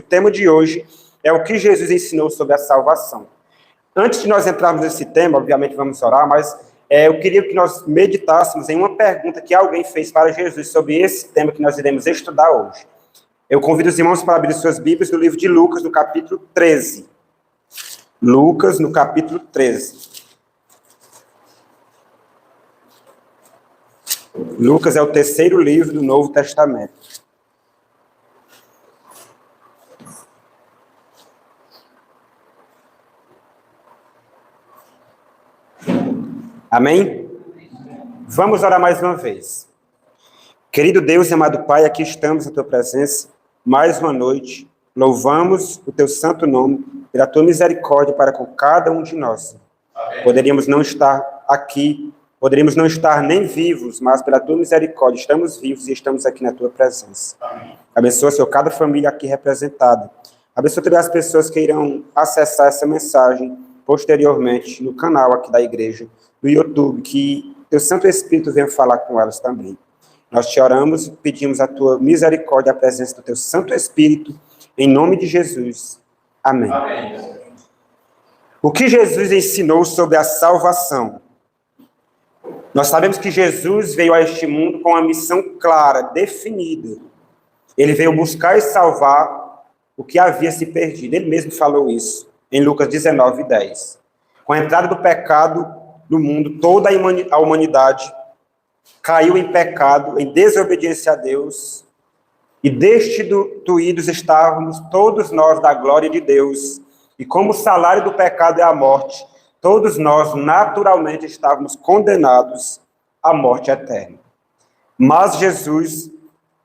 tema de hoje é o que Jesus ensinou sobre a salvação. Antes de nós entrarmos nesse tema, obviamente vamos orar, mas eu queria que nós meditássemos em uma pergunta que alguém fez para Jesus sobre esse tema que nós iremos estudar hoje. Eu convido os irmãos para abrir suas Bíblias no livro de Lucas, no capítulo 13. Lucas, no capítulo 13. Lucas é o terceiro livro do Novo Testamento. Amém? Vamos orar mais uma vez. Querido Deus e amado Pai, aqui estamos na Tua presença, mais uma noite. Louvamos o Teu santo nome, pela Tua misericórdia para com cada um de nós. Amém. Poderíamos não estar aqui, poderíamos não estar nem vivos, mas pela Tua misericórdia estamos vivos e estamos aqui na Tua presença. Amém. Abençoa, Senhor, cada família aqui representada. Abençoa também as pessoas que irão acessar essa mensagem posteriormente no canal aqui da igreja, no YouTube, que Teu Santo Espírito venha falar com elas também. Nós te oramos e pedimos a Tua misericórdia, a presença do Teu Santo Espírito, em nome de Jesus. Amém. Amém. O que Jesus ensinou sobre a salvação? Nós sabemos que Jesus veio a este mundo com uma missão clara, definida. Ele veio buscar e salvar o que havia se perdido. Ele mesmo falou isso em Lucas 19:10. Com a entrada do pecado no mundo, toda a humanidade caiu em pecado, em desobediência a Deus, e destituídos estávamos todos nós da glória de Deus. E como o salário do pecado é a morte, todos nós naturalmente estávamos condenados à morte eterna. Mas Jesus,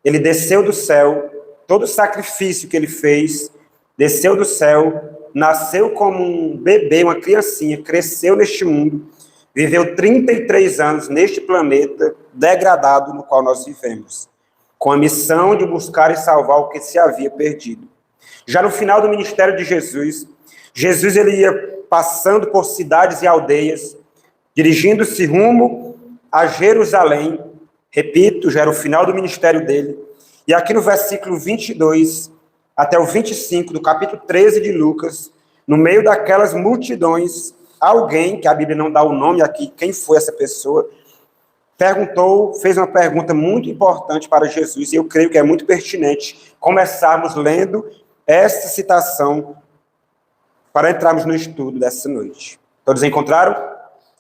ele desceu do céu, todo o sacrifício que ele fez, desceu do céu, nasceu como um bebê, uma criancinha, cresceu neste mundo, viveu 33 anos neste planeta degradado no qual nós vivemos, com a missão de buscar e salvar o que se havia perdido. Já no final do ministério de Jesus, ele ia passando por cidades e aldeias, dirigindo-se rumo a Jerusalém. Repito, já era o final do ministério dele. E aqui no versículo 22 até o 25 do capítulo 13 de Lucas, no meio daquelas multidões, alguém, que a Bíblia não dá o nome aqui, quem foi essa pessoa, fez uma pergunta muito importante para Jesus, e eu creio que é muito pertinente começarmos lendo essa citação para entrarmos no estudo dessa noite. Todos encontraram?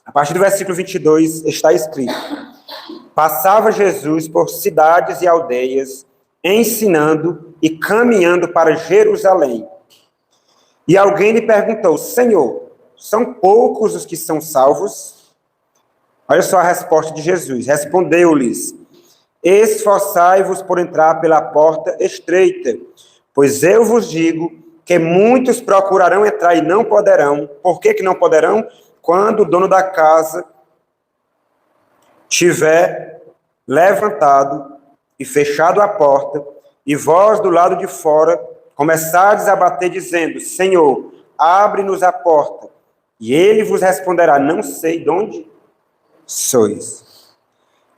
A partir do versículo 22 está escrito: Passava Jesus por cidades e aldeias, ensinando e caminhando para Jerusalém. E alguém lhe perguntou: Senhor, são poucos os que são salvos? Olha só a resposta de Jesus. Respondeu-lhes: Esforçai-vos por entrar pela porta estreita, pois eu vos digo que muitos procurarão entrar e não poderão. Por que não poderão? Quando o dono da casa tiver levantado e fechado a porta, e vós do lado de fora começardes a bater, dizendo: Senhor, abre-nos a porta. E ele vos responderá: não sei de onde sois.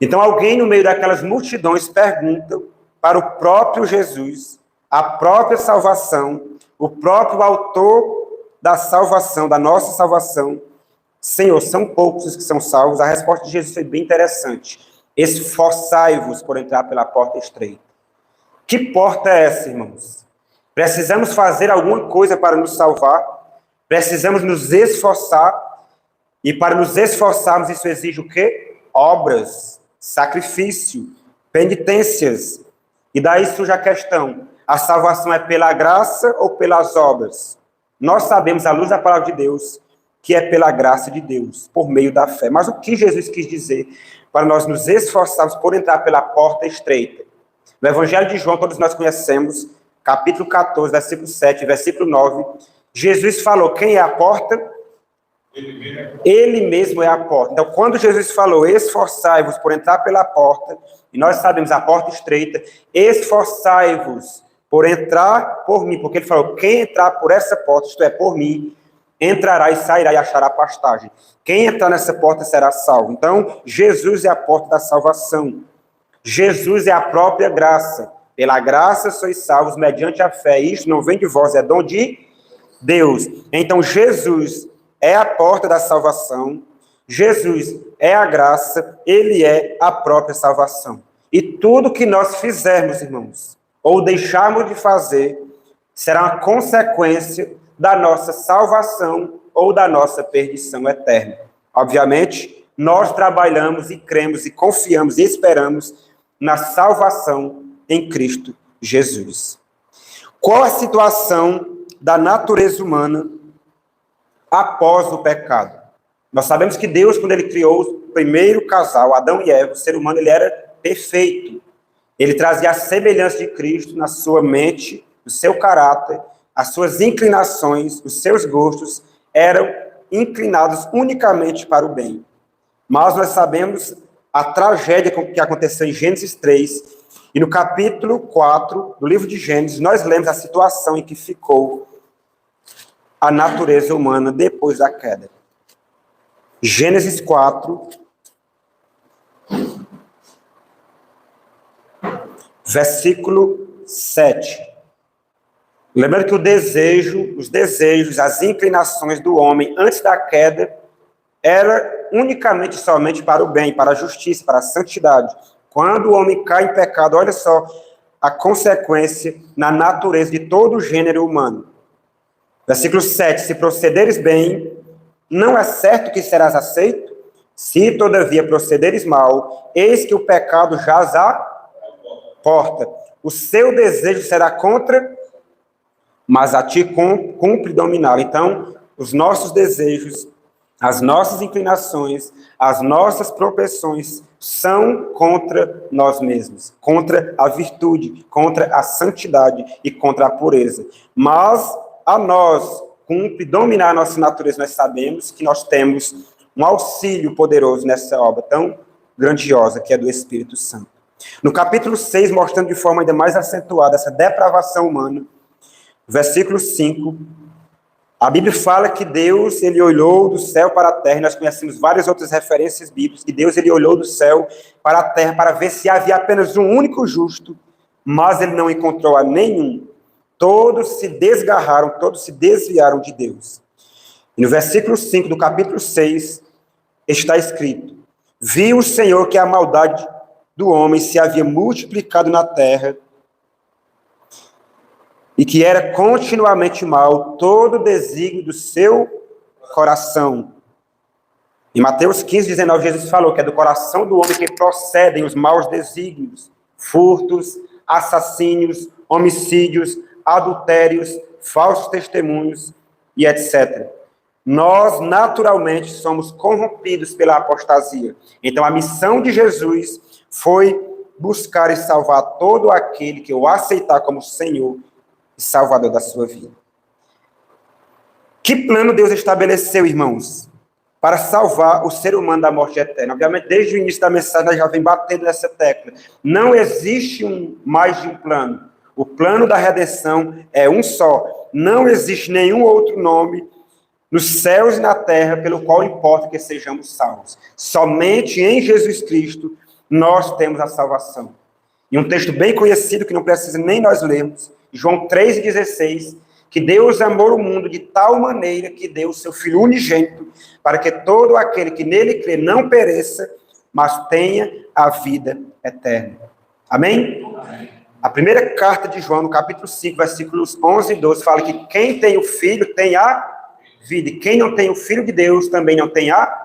Então alguém no meio daquelas multidões pergunta para o próprio Jesus, a própria salvação, o próprio autor da salvação, da nossa salvação: Senhor, são poucos os que são salvos? A resposta de Jesus foi bem interessante: esforçai-vos por entrar pela porta estreita. Que porta é essa, irmãos? Precisamos fazer alguma coisa para nos salvar? Precisamos nos esforçar, e para nos esforçarmos isso exige o quê? Obras, sacrifício, penitências. E daí surge a questão: a salvação é pela graça ou pelas obras? Nós sabemos, à luz da palavra de Deus, que é pela graça de Deus, por meio da fé. Mas o que Jesus quis dizer para nós nos esforçarmos por entrar pela porta estreita? No Evangelho de João, todos nós conhecemos, capítulo 14, versículo 7, versículo 9, Jesus falou: quem é a porta? Ele mesmo é a porta. Então, quando Jesus falou: esforçai-vos por entrar pela porta, e nós sabemos a porta estreita, esforçai-vos por entrar por mim, porque ele falou: quem entrar por essa porta, isto é, por mim, entrará e sairá e achará pastagem. Quem entrar nessa porta será salvo. Então, Jesus é a porta da salvação. Jesus é a própria graça. Pela graça sois salvos mediante a fé. Isto não vem de vós, é dom de Deus. Então, Jesus é a porta da salvação. Jesus é a graça. Ele é a própria salvação. E tudo que nós fizermos, irmãos, ou deixarmos de fazer, será uma consequência da nossa salvação ou da nossa perdição eterna. Obviamente, nós trabalhamos e cremos e confiamos e esperamos na salvação em Cristo Jesus. Qual a situação da natureza humana após o pecado? Nós sabemos que Deus, quando ele criou o primeiro casal, Adão e Eva, o ser humano, ele era perfeito. Ele trazia a semelhança de Cristo na sua mente, no seu caráter, as suas inclinações, os seus gostos eram inclinados unicamente para o bem. Mas nós sabemos a tragédia que aconteceu em Gênesis 3, e no capítulo 4 do livro de Gênesis, nós lemos a situação em que ficou a natureza humana depois da queda. Gênesis 4, versículo 7. Lembrando que os desejos, as inclinações do homem antes da queda era unicamente somente para o bem, para a justiça, para a santidade. Quando o homem cai em pecado, olha só a consequência na natureza de todo o gênero humano. Versículo 7. Se procederes bem, não é certo que serás aceito? Se, todavia, procederes mal, eis que o pecado jaz à porta. O seu desejo será contra, mas a ti cumpre dominá-lo. Então, os nossos desejos, as nossas inclinações, as nossas propensões são contra nós mesmos, contra a virtude, contra a santidade e contra a pureza. Mas a nós cumpre dominar a nossa natureza. Nós sabemos que nós temos um auxílio poderoso nessa obra tão grandiosa que é do Espírito Santo. No capítulo 6, mostrando de forma ainda mais acentuada essa depravação humana, versículo 5, a Bíblia fala que Deus, ele olhou do céu para a terra, nós conhecemos várias outras referências bíblicas, que Deus, ele olhou do céu para a terra para ver se havia apenas um único justo, mas ele não encontrou a nenhum. Todos se desgarraram, todos se desviaram de Deus. E no versículo 5 do capítulo 6, está escrito: viu o Senhor que a maldade do homem se havia multiplicado na terra, e que era continuamente mal todo o desígnio do seu coração. Em Mateus 15, 19, Jesus falou que é do coração do homem que procedem os maus desígnios, furtos, assassínios, homicídios, adultérios, falsos testemunhos e etc. Nós, naturalmente, somos corrompidos pela apostasia. Então, a missão de Jesus foi buscar e salvar todo aquele que o aceitar como Senhor e Salvador da sua vida. Que plano Deus estabeleceu, irmãos, para salvar o ser humano da morte eterna? Obviamente, desde o início da mensagem, nós já vem batendo nessa tecla. Não existe mais de um plano. O plano da redenção é um só. Não existe nenhum outro nome nos céus e na terra pelo qual importa que sejamos salvos. Somente em Jesus Cristo nós temos a salvação. E um texto bem conhecido, que não precisa nem nós lermos, João 3,16, que Deus amou o mundo de tal maneira que deu o seu Filho unigênito, para que todo aquele que nele crê não pereça, mas tenha a vida eterna. Amém? Amém. A primeira carta de João, no capítulo 5, versículos 11 e 12, fala que quem tem o Filho tem a vida, e quem não tem o Filho de Deus também não tem a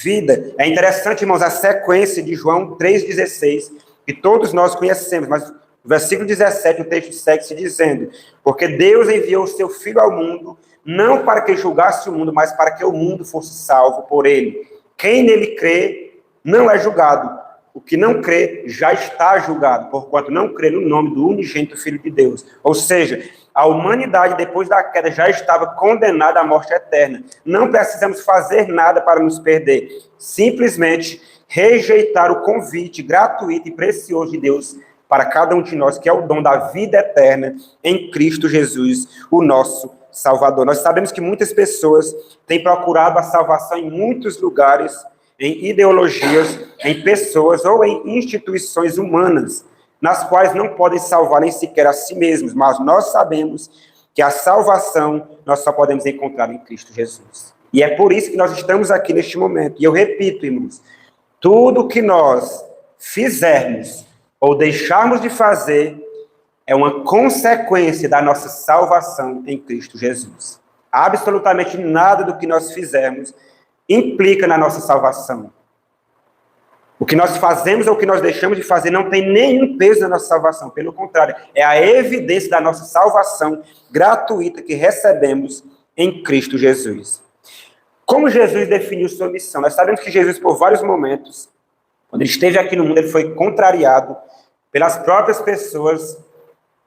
vida. É interessante, irmãos, a sequência de João 3,16, que todos nós conhecemos, mas no versículo 17, o texto segue se dizendo: porque Deus enviou o seu Filho ao mundo, não para que julgasse o mundo, mas para que o mundo fosse salvo por ele. Quem nele crê não é julgado. O que não crê já está julgado, porquanto não crê no nome do unigênito Filho de Deus. Ou seja, a humanidade, depois da queda, já estava condenada à morte eterna. Não precisamos fazer nada para nos perder. Simplesmente rejeitar o convite gratuito e precioso de Deus para cada um de nós, que é o dom da vida eterna em Cristo Jesus, o nosso Salvador. Nós sabemos que muitas pessoas têm procurado a salvação em muitos lugares, em ideologias, em pessoas ou em instituições humanas. nas quais não podem salvar nem sequer a si mesmos, mas nós sabemos que a salvação nós só podemos encontrar em Cristo Jesus. E é por isso que nós estamos aqui neste momento. E eu repito, irmãos, tudo que nós fizermos ou deixarmos de fazer é uma consequência da nossa salvação em Cristo Jesus. Absolutamente nada do que nós fizermos implica na nossa salvação. O que nós fazemos ou o que nós deixamos de fazer não tem nenhum peso na nossa salvação. Pelo contrário, é a evidência da nossa salvação gratuita que recebemos em Cristo Jesus. Como Jesus definiu sua missão? Nós sabemos que Jesus, por vários momentos, quando ele esteve aqui no mundo, ele foi contrariado pelas próprias pessoas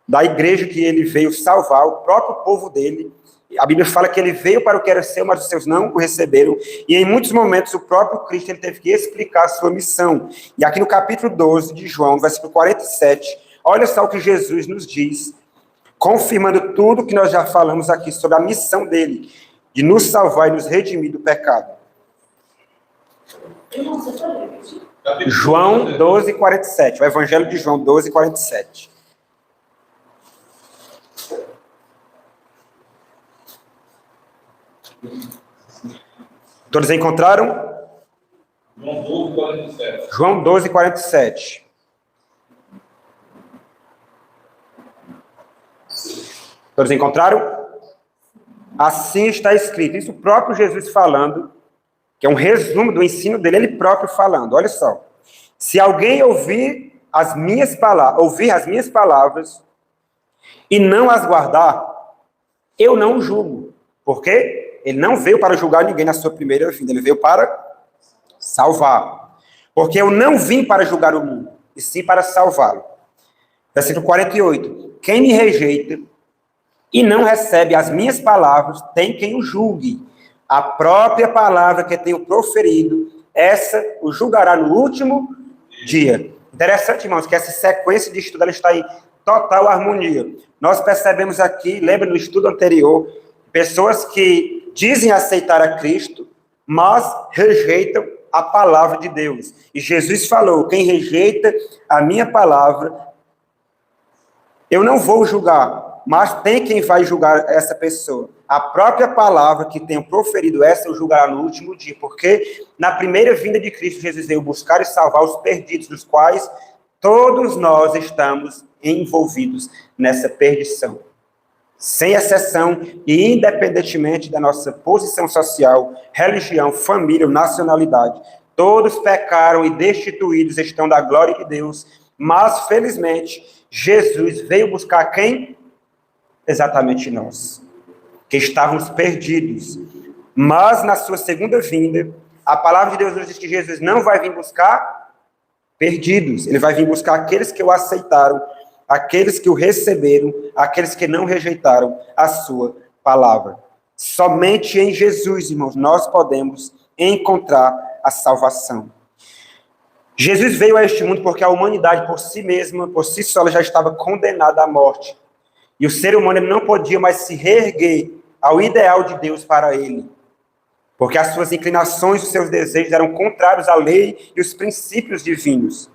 da igreja que ele veio salvar, o próprio povo dele. A Bíblia fala que ele veio para o que era seu, mas os seus não o receberam. E em muitos momentos o próprio Cristo ele teve que explicar a sua missão. E aqui no capítulo 12 de João, versículo 47, olha só o que Jesus nos diz, confirmando tudo que nós já falamos aqui sobre a missão dele, de nos salvar e nos redimir do pecado. João 12, 47. O Evangelho de João 12, 47. Todos encontraram? João 12, 47. João 12, 47. Todos encontraram? Assim está escrito. Isso o próprio Jesus falando, que é um resumo do ensino dele, ele próprio falando. Olha só. Se alguém ouvir as minhas palavras e não as guardar, eu não o julgo. Por quê? Ele não veio para julgar ninguém na sua primeira vinda, ele veio para salvar. Porque eu não vim para julgar o mundo, e sim para salvá-lo. Versículo 48. Quem me rejeita e não recebe as minhas palavras, tem quem o julgue. A própria palavra que tenho proferido, essa o julgará no último dia. Interessante, irmãos, que essa sequência de estudo ela está em total harmonia. Nós percebemos aqui, lembra no estudo anterior, pessoas que dizem aceitar a Cristo, mas rejeitam a palavra de Deus. E Jesus falou, quem rejeita a minha palavra, eu não vou julgar, mas tem quem vai julgar essa pessoa. A própria palavra que tenho proferido, essa eu julgará no último dia, porque na primeira vinda de Cristo, Jesus veio buscar e salvar os perdidos, dos quais todos nós estamos envolvidos nessa perdição. Sem exceção e independentemente da nossa posição social, religião, família ou nacionalidade. Todos pecaram e destituídos estão da glória de Deus, mas felizmente Jesus veio buscar quem? Exatamente nós, que estávamos perdidos. Mas na sua segunda vinda, a palavra de Deus nos diz que Jesus não vai vir buscar perdidos, ele vai vir buscar aqueles que o aceitaram, aqueles que o receberam, aqueles que não rejeitaram a sua palavra. Somente em Jesus, irmãos, nós podemos encontrar a salvação. Jesus veio a este mundo porque a humanidade por si mesma, por si só, ela já estava condenada à morte. E o ser humano ele não podia mais se reerguer ao ideal de Deus para ele. Porque as suas inclinações, os seus desejos eram contrários à lei e os princípios divinos.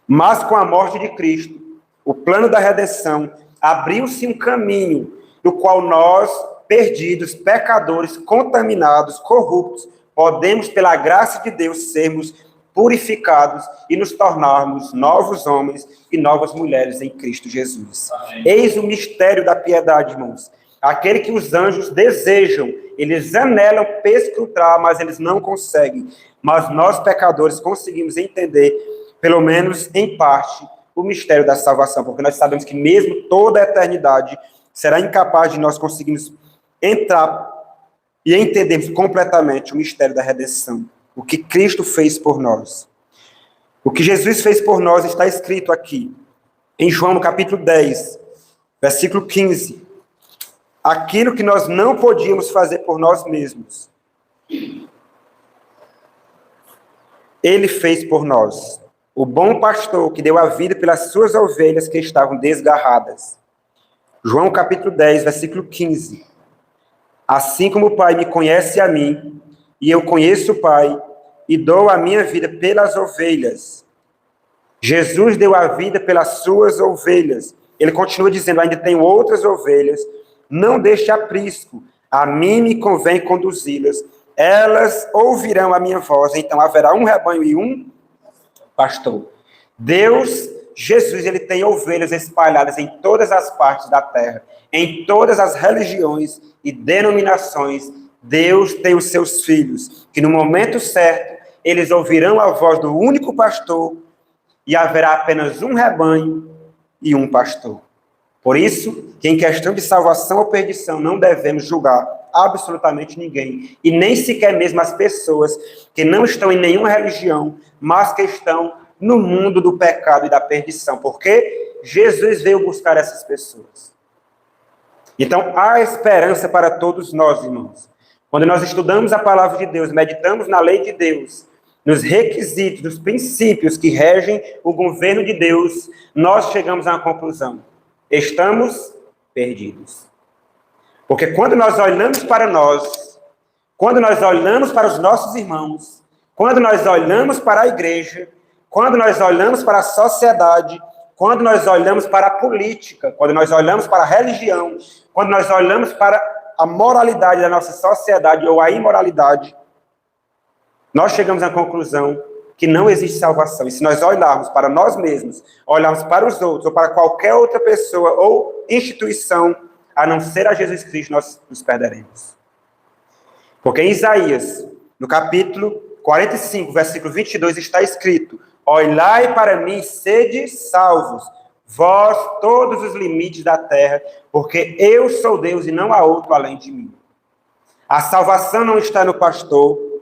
Mas com a morte de Cristo, o plano da redenção, abriu-se um caminho do qual nós, perdidos, pecadores, contaminados, corruptos, podemos, pela graça de Deus, sermos purificados e nos tornarmos novos homens e novas mulheres em Cristo Jesus. Amém. Eis o mistério da piedade, irmãos. Aquele que os anjos desejam, eles anelam perscrutar, mas eles não conseguem. Mas nós, pecadores, conseguimos entender, pelo menos em parte, o mistério da salvação, porque nós sabemos que mesmo toda a eternidade será incapaz de nós conseguirmos entrar e entendermos completamente o mistério da redenção, o que Cristo fez por nós. O que Jesus fez por nós está escrito aqui, em João, no capítulo 10, versículo 15. Aquilo que nós não podíamos fazer por nós mesmos, Ele fez por nós. O bom pastor que deu a vida pelas suas ovelhas que estavam desgarradas. João capítulo 10, versículo 15. Assim como o Pai me conhece a mim, e eu conheço o Pai, e dou a minha vida pelas ovelhas. Jesus deu a vida pelas suas ovelhas. Ele continua dizendo, ainda tenho outras ovelhas, não deixe aprisco, a mim me convém conduzi-las, elas ouvirão a minha voz, então haverá um rebanho e um pastor. Deus, Jesus, ele tem ovelhas espalhadas em todas as partes da terra, em todas as religiões e denominações. Deus tem os seus filhos, que no momento certo, eles ouvirão a voz do único pastor e haverá apenas um rebanho e um pastor. Por isso, que em questão de salvação ou perdição, não devemos julgar absolutamente ninguém, e nem sequer mesmo as pessoas que não estão em nenhuma religião, mas que estão no mundo do pecado e da perdição, porque Jesus veio buscar essas pessoas. Então, há esperança para todos nós, irmãos. Quando nós estudamos a palavra de Deus, meditamos na lei de Deus, nos requisitos, nos princípios que regem o governo de Deus, nós chegamos a uma conclusão. Estamos perdidos. Porque quando nós olhamos para nós, quando nós olhamos para os nossos irmãos, quando nós olhamos para a igreja, quando nós olhamos para a sociedade, quando nós olhamos para a política, quando nós olhamos para a religião, quando nós olhamos para a moralidade da nossa sociedade ou a imoralidade, nós chegamos à conclusão que não existe salvação. E se nós olharmos para nós mesmos, olharmos para os outros, ou para qualquer outra pessoa ou instituição, a não ser a Jesus Cristo, nós nos perderemos. Porque em Isaías, no capítulo 45, versículo 22, está escrito: olhai para mim, sede salvos, vós todos os limites da terra, porque eu sou Deus e não há outro além de mim. A salvação não está no pastor,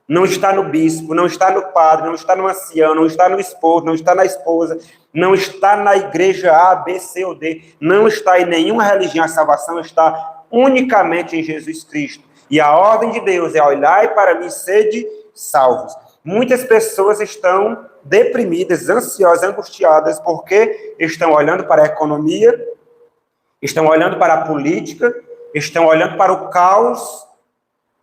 não está no bispo, não está no padre, não está no ancião, não está no esposo, não está na esposa, não está na igreja A, B, C ou D, não está em nenhuma religião. A salvação está unicamente em Jesus Cristo. E a ordem de Deus é: olhai para mim, sede salvos. Muitas pessoas estão deprimidas, ansiosas, angustiadas, porque estão olhando para a economia, estão olhando para a política, estão olhando para o caos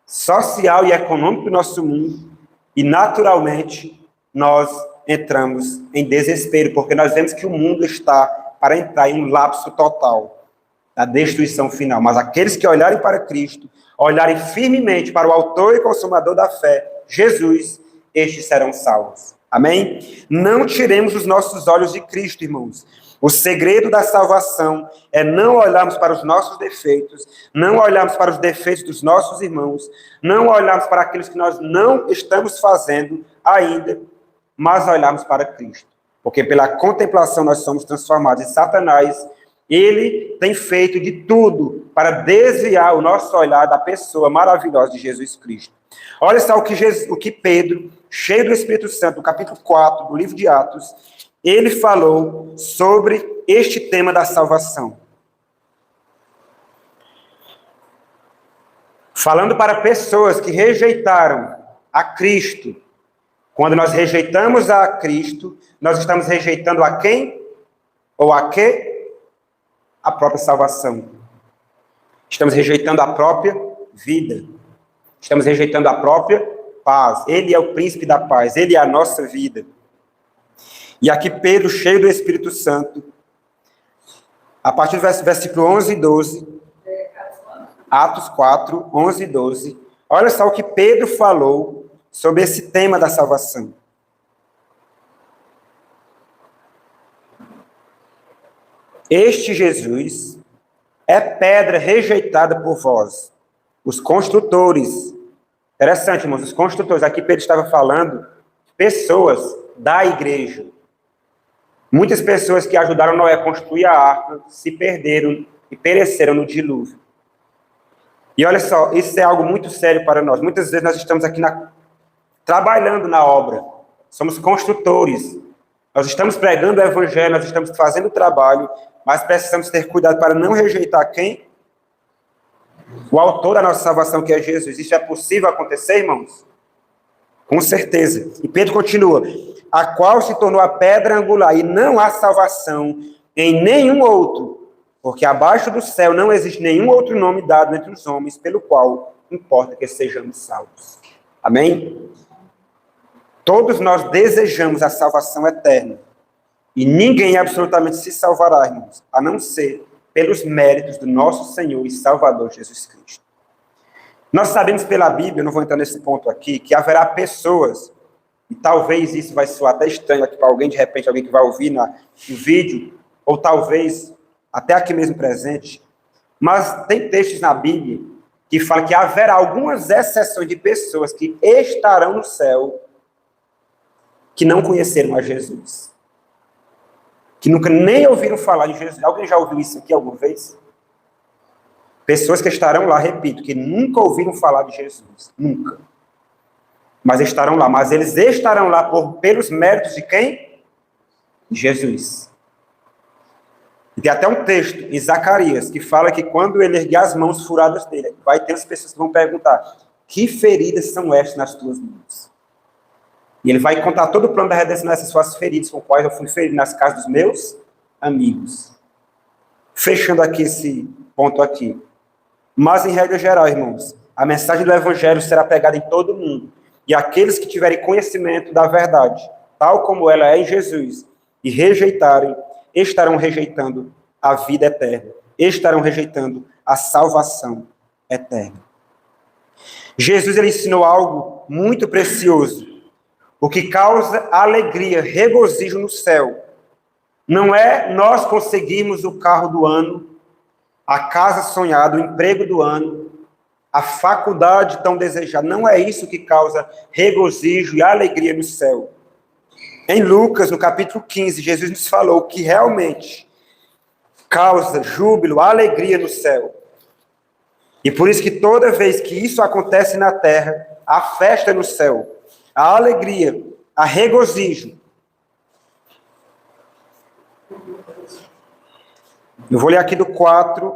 social e econômico do nosso mundo, e naturalmente nós entramos em desespero, porque nós vemos que o mundo está para entrar em um lapso total da destruição final. Mas aqueles que olharem para Cristo, olharem firmemente para o autor e consumador da fé, Jesus, estes serão salvos. Amém? Não tiremos os nossos olhos de Cristo, irmãos. O segredo da salvação é não olharmos para os nossos defeitos, não olharmos para os defeitos dos nossos irmãos, não olharmos para aqueles que nós não estamos fazendo ainda, mas olharmos para Cristo. Porque pela contemplação nós somos transformados. E Satanás, ele tem feito de tudo para desviar o nosso olhar da pessoa maravilhosa de Jesus Cristo. Olha só o que Pedro, cheio do Espírito Santo, no capítulo 4 do livro de Atos, ele falou sobre este tema da salvação. Falando para pessoas que rejeitaram a Cristo. Quando nós rejeitamos a Cristo, nós estamos rejeitando a quem? Ou a quê? A própria salvação. Estamos rejeitando a própria vida. Estamos rejeitando a própria paz. Ele é o príncipe da paz. Ele é a nossa vida. E aqui Pedro, cheio do Espírito Santo, a partir do versículo 11 e 12, Atos 4, 11 e 12, olha só o que Pedro falou sobre esse tema da salvação. Este Jesus é pedra rejeitada por vós, os construtores. Interessante, irmãos, os construtores. Aqui Pedro estava falando de pessoas da igreja. Muitas pessoas que ajudaram Noé a construir a arca se perderam e pereceram no dilúvio. E olha só, isso é algo muito sério para nós. Muitas vezes nós estamos aqui trabalhando na obra. Somos construtores. Nós estamos pregando o evangelho, nós estamos fazendo o trabalho, mas precisamos ter cuidado para não rejeitar quem? O autor da nossa salvação, que é Jesus. Isso é possível acontecer, irmãos? Com certeza. E Pedro continua: a qual se tornou a pedra angular, e não há salvação em nenhum outro, porque abaixo do céu não existe nenhum outro nome dado entre os homens, pelo qual importa que sejamos salvos. Amém? Todos nós desejamos a salvação eterna. E ninguém absolutamente se salvará, irmãos, a não ser pelos méritos do nosso Senhor e Salvador Jesus Cristo. Nós sabemos pela Bíblia, eu não vou entrar nesse ponto aqui, que haverá pessoas, e talvez isso vai soar até estranho aqui para alguém, de repente alguém que vai ouvir no vídeo, ou talvez até aqui mesmo presente, mas tem textos na Bíblia que falam que haverá algumas exceções de pessoas que estarão no céu que não conheceram a Jesus. Que nunca nem ouviram falar de Jesus. Alguém já ouviu isso aqui alguma vez? Pessoas que estarão lá, repito, que nunca ouviram falar de Jesus. Nunca. Mas estarão lá. Mas eles estarão lá pelos méritos de quem? De Jesus. E tem até um texto em Zacarias que fala que quando ele erguer as mãos furadas dele, vai ter as pessoas que vão perguntar: que feridas são estas nas tuas mãos? E ele vai contar todo o plano da redenção nessas suas feridas, com quais eu fui ferido nas casas dos meus amigos. Fechando aqui esse ponto aqui. Mas, em regra geral, irmãos, a mensagem do Evangelho será pregada em todo o mundo. E aqueles que tiverem conhecimento da verdade, tal como ela é em Jesus, e rejeitarem, estarão rejeitando a vida eterna. Estarão rejeitando a salvação eterna. Jesus, ele ensinou algo muito precioso. O que causa alegria, regozijo no céu, não é nós conseguirmos o carro do ano, a casa sonhada, o emprego do ano, a faculdade tão desejada. Não é isso que causa regozijo e alegria no céu. Em Lucas, no capítulo 15, Jesus nos falou que realmente causa júbilo, alegria no céu. E por isso que toda vez que isso acontece na terra, há festa no céu. A alegria, a regozijo. Eu vou ler aqui do 4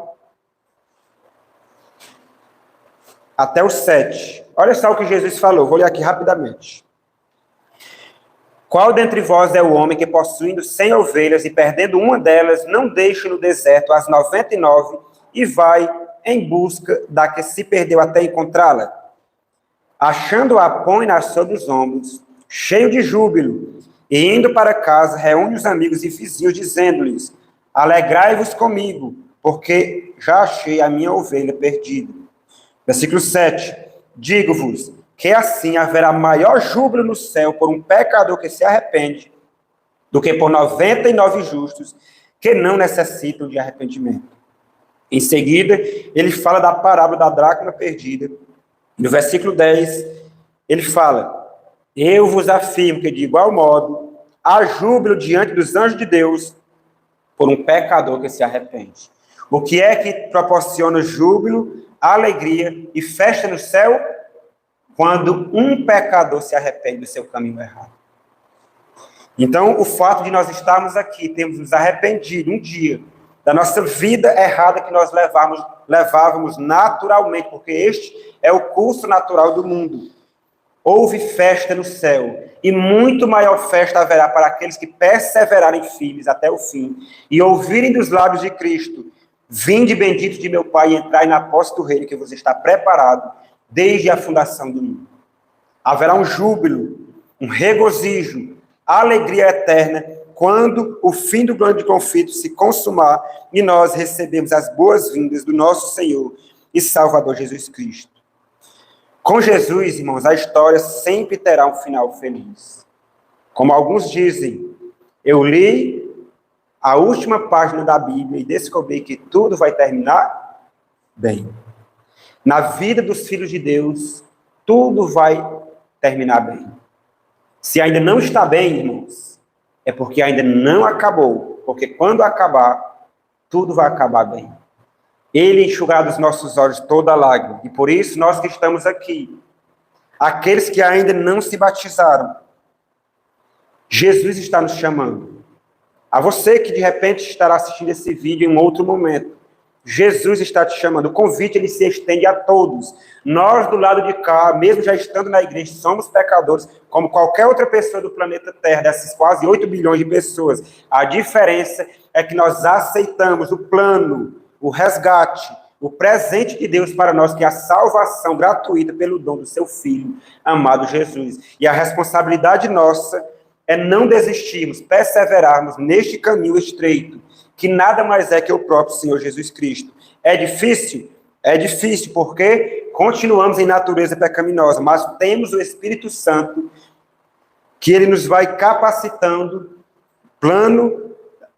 até o 7. Olha só o que Jesus falou, vou ler aqui rapidamente. Qual dentre vós é o homem que, possuindo 100 ovelhas e perdendo uma delas, não deixa no deserto as 99 e vai em busca da que se perdeu até encontrá-la? Achando-a, põe-na sobre os ombros, cheio de júbilo, e indo para casa, reúne os amigos e vizinhos, dizendo-lhes: alegrai-vos comigo, porque já achei a minha ovelha perdida. Versículo 7. Digo-vos que assim haverá maior júbilo no céu por um pecador que se arrepende, do que por 99 justos que não necessitam de arrependimento. Em seguida, ele fala da parábola da dracma perdida. No versículo 10, ele fala: eu vos afirmo que, de igual modo, há júbilo diante dos anjos de Deus por um pecador que se arrepende. O que é que proporciona júbilo, alegria e festa no céu? Quando um pecador se arrepende do seu caminho errado. Então, o fato de nós estarmos aqui, termos nos arrependido um dia da nossa vida errada que nós levávamos naturalmente, porque este é o curso natural do mundo. Houve festa no céu, e muito maior festa haverá para aqueles que perseverarem firmes até o fim, e ouvirem dos lábios de Cristo: vinde bendito de meu Pai, e entrai na posse do reino que vos está preparado desde a fundação do mundo. Haverá um júbilo, um regozijo, alegria eterna, quando o fim do grande conflito se consumar e nós recebemos as boas-vindas do nosso Senhor e Salvador Jesus Cristo. Com Jesus, irmãos, a história sempre terá um final feliz. Como alguns dizem, eu li a última página da Bíblia e descobri que tudo vai terminar bem. Na vida dos filhos de Deus, tudo vai terminar bem. Se ainda não está bem, irmãos, é porque ainda não acabou. Porque quando acabar, tudo vai acabar bem. Ele enxugará dos nossos olhos toda lágrima. E por isso, nós que estamos aqui, aqueles que ainda não se batizaram, Jesus está nos chamando. A você que de repente estará assistindo esse vídeo em um outro momento, Jesus está te chamando. O convite, ele se estende a todos. Nós, do lado de cá, mesmo já estando na igreja, somos pecadores, como qualquer outra pessoa do planeta Terra, dessas quase 8 bilhões de pessoas. A diferença é que nós aceitamos o plano, o resgate, o presente de Deus para nós, que é a salvação gratuita pelo dom do seu Filho, amado Jesus. E a responsabilidade nossa é não desistirmos, perseverarmos neste caminho estreito, que nada mais é que o próprio Senhor Jesus Cristo. É difícil? É difícil, porque continuamos em natureza pecaminosa, mas temos o Espírito Santo, que ele nos vai capacitando, plano,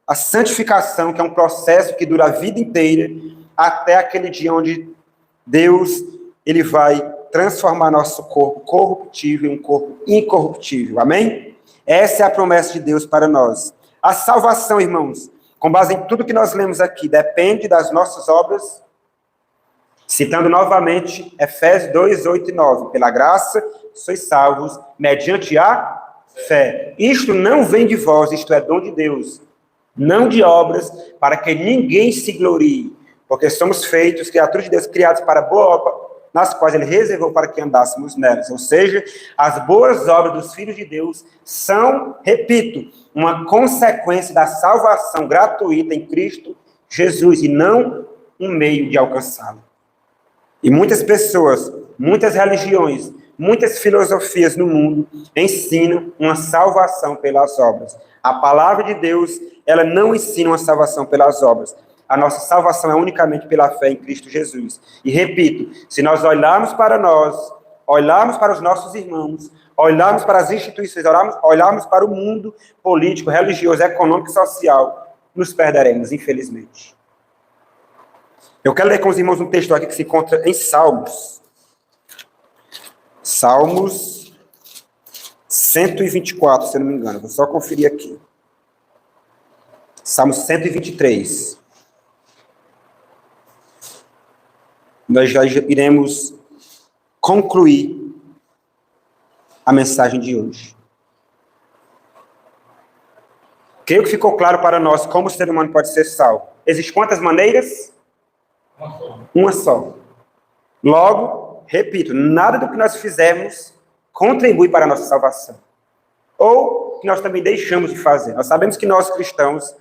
a santificação, que é um processo que dura a vida inteira, até aquele dia onde Deus, ele vai transformar nosso corpo corruptível em um corpo incorruptível. Amém? Essa é a promessa de Deus para nós. A salvação, irmãos, com base em tudo que nós lemos aqui, depende das nossas obras. Citando novamente Efésios 2, 8 e 9. Pela graça, sois salvos, mediante a fé. Isto não vem de vós, isto é dom de Deus. Não de obras, para que ninguém se glorie. Porque somos feitos, criaturas de Deus, criados para boa obra, nas quais ele reservou para que andássemos nelas. Ou seja, as boas obras dos filhos de Deus são, repito, uma consequência da salvação gratuita em Cristo Jesus, e não um meio de alcançá-lo. E muitas pessoas, muitas religiões, muitas filosofias no mundo ensinam uma salvação pelas obras. A palavra de Deus, ela não ensina uma salvação pelas obras. A nossa salvação é unicamente pela fé em Cristo Jesus. E repito, se nós olharmos para nós, olharmos para os nossos irmãos, olharmos para as instituições, olharmos para o mundo político, religioso, econômico e social, nos perderemos, infelizmente. Eu quero ler com os irmãos um texto aqui que se encontra em Salmos. Salmos 124, se eu não me engano. Vou só conferir aqui. Salmos 123. Nós já iremos concluir a mensagem de hoje. Creio que ficou claro para nós como o ser humano pode ser salvo. Existem quantas maneiras? Uma só. Logo, repito, nada do que nós fizermos contribui para a nossa salvação. Ou que nós também deixamos de fazer. Nós sabemos que nós cristãos,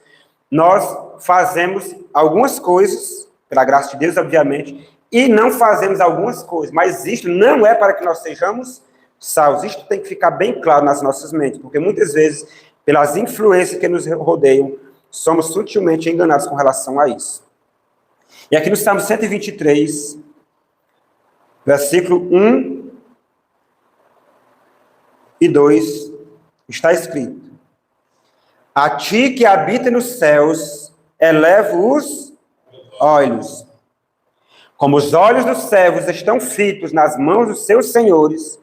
nós fazemos algumas coisas, pela graça de Deus, obviamente, e não fazemos algumas coisas, mas isto não é para que nós sejamos salvos. Isto tem que ficar bem claro nas nossas mentes, porque muitas vezes, pelas influências que nos rodeiam, somos sutilmente enganados com relação a isso. E aqui no Salmo 123, versículo 1 e 2, está escrito: A ti que habita nos céus, elevo os olhos. Como os olhos dos servos estão fitos nas mãos dos seus senhores,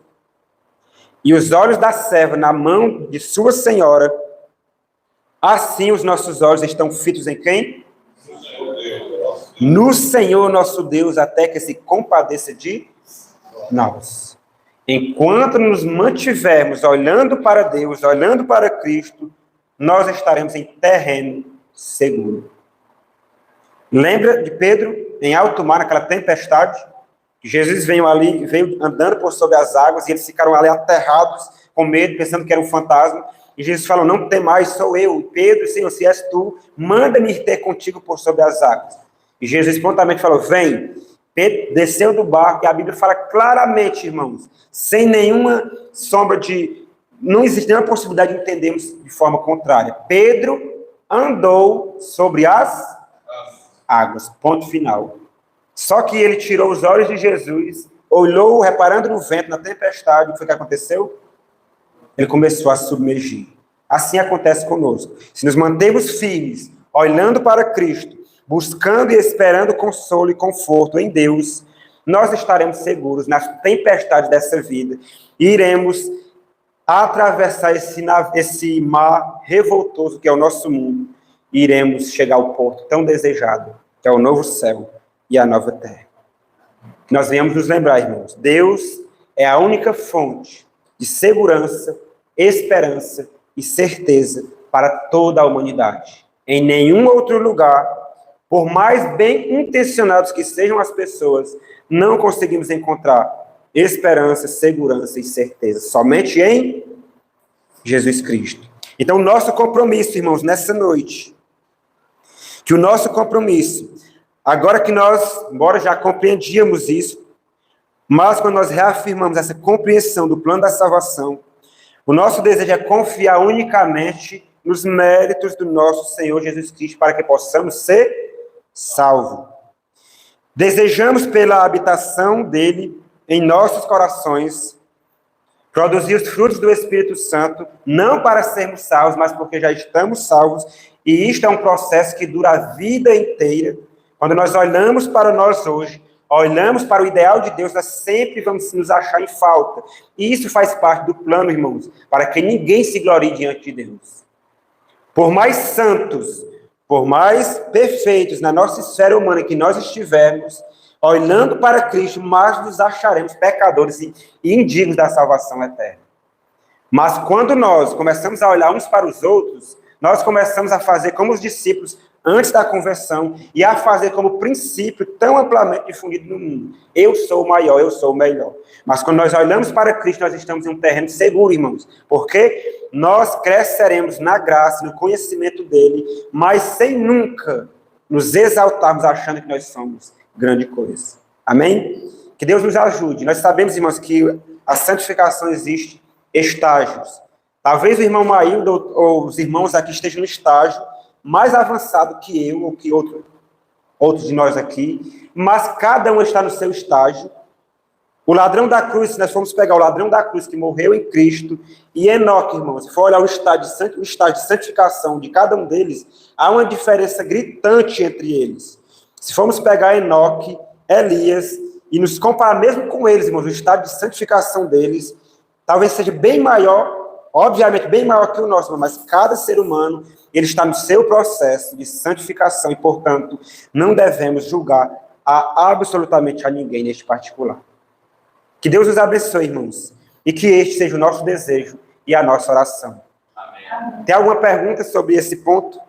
e os olhos da serva na mão de sua senhora, assim os nossos olhos estão fitos em quem? No Senhor nosso Deus, até que se compadeça de nós. Enquanto nos mantivermos olhando para Deus, olhando para Cristo, nós estaremos em terreno seguro. Lembra de Pedro em alto mar, naquela tempestade? Que Jesus veio andando por sobre as águas, e eles ficaram ali aterrados, com medo, pensando que era um fantasma. E Jesus falou: não temais, sou eu. Pedro, Senhor, se és tu, manda-me ir ter contigo por sobre as águas. E Jesus prontamente falou: vem. Pedro desceu do barco, e a Bíblia fala claramente, irmãos, sem nenhuma sombra de... Não existe nenhuma possibilidade de entendermos de forma contrária. Pedro andou sobre as águas, ponto final. Só que ele tirou os olhos de Jesus, olhou, reparando no vento, na tempestade, o que foi que aconteceu? Ele começou a submergir. Assim acontece conosco. Se nos mantemos firmes, olhando para Cristo, buscando e esperando consolo e conforto em Deus, nós estaremos seguros nas tempestades dessa vida e iremos atravessar esse mar revoltoso que é o nosso mundo, e iremos chegar ao porto tão desejado, que é o novo céu e a nova terra. Que nós venhamos nos lembrar, irmãos, Deus é a única fonte de segurança, esperança e certeza para toda a humanidade. Em nenhum outro lugar, por mais bem intencionados que sejam as pessoas, não conseguimos encontrar esperança, segurança e certeza. Somente em Jesus Cristo. Então, o nosso compromisso, irmãos, nessa noite, que o nosso compromisso, agora que nós, embora já compreendíamos isso, mas quando nós reafirmamos essa compreensão do plano da salvação, O nosso desejo é confiar unicamente nos méritos do nosso Senhor Jesus Cristo para que possamos ser salvos. Desejamos pela habitação dele em nossos corações produzir os frutos do Espírito Santo, não para sermos salvos, mas porque já estamos salvos, e isto é um processo que dura a vida inteira. Quando nós olhamos para nós hoje, olhamos para o ideal de Deus, nós sempre vamos nos achar em falta. E isso faz parte do plano, irmãos, para que ninguém se glorie diante de Deus. Por mais santos, por mais perfeitos na nossa esfera humana que nós estivermos, olhando para Cristo, mais nos acharemos pecadores e indignos da salvação eterna. Mas quando nós começamos a olhar uns para os outros, nós começamos a fazer como os discípulos antes da conversão e a fazer como princípio tão amplamente difundido no mundo. Eu sou o maior, eu sou o melhor. Mas quando nós olhamos para Cristo, nós estamos em um terreno seguro, irmãos, porque nós cresceremos na graça, no conhecimento dele, mas sem nunca nos exaltarmos achando que nós somos grande coisa. Amém? Que Deus nos ajude. Nós sabemos, irmãos, que a santificação existe estágios. Talvez o irmão Maíldo ou os irmãos aqui estejam no estágio mais avançado que eu ou que outros de nós aqui, mas cada um está no seu estágio. O ladrão da cruz, se nós formos pegar o ladrão da cruz que morreu em Cristo, e Enoque, irmãos, se for olhar o estágio de santificação de cada um deles, há uma diferença gritante entre eles. Se formos pegar Enoque, Elias, e nos comparar mesmo com eles, irmãos, o estado de santificação deles, talvez seja bem maior, obviamente bem maior que o nosso, mas cada ser humano, ele está no seu processo de santificação, e, portanto, não devemos julgar absolutamente a ninguém neste particular. Que Deus nos abençoe, irmãos, e que este seja o nosso desejo e a nossa oração. Amém. Tem alguma pergunta sobre esse ponto?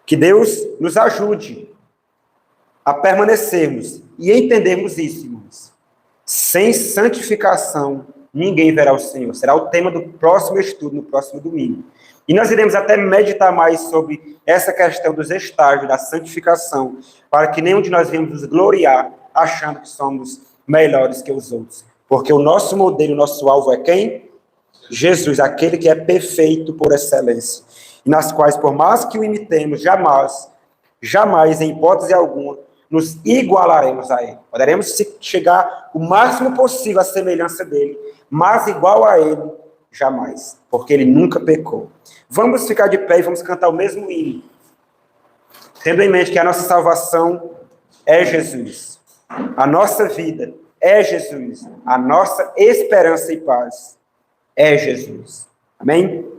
Que Deus nos ajude a permanecermos e entendermos isso, irmãos. Sem santificação, ninguém verá o Senhor. Será o tema do próximo estudo, no próximo domingo. E nós iremos até meditar mais sobre essa questão dos estágios da santificação, para que nenhum de nós venhamos nos gloriar achando que somos melhores que os outros. Porque o nosso modelo, o nosso alvo é quem? Jesus, aquele que é perfeito por excelência. E nas quais, por mais que o imitemos, jamais, em hipótese alguma, nos igualaremos a ele. Poderemos chegar o máximo possível à semelhança dele, mas igual a ele, jamais. Porque ele nunca pecou. Vamos ficar de pé e vamos cantar o mesmo hino. Tendo em mente que a nossa salvação é Jesus. A nossa vida é Jesus. A nossa esperança e paz é Jesus. Amém?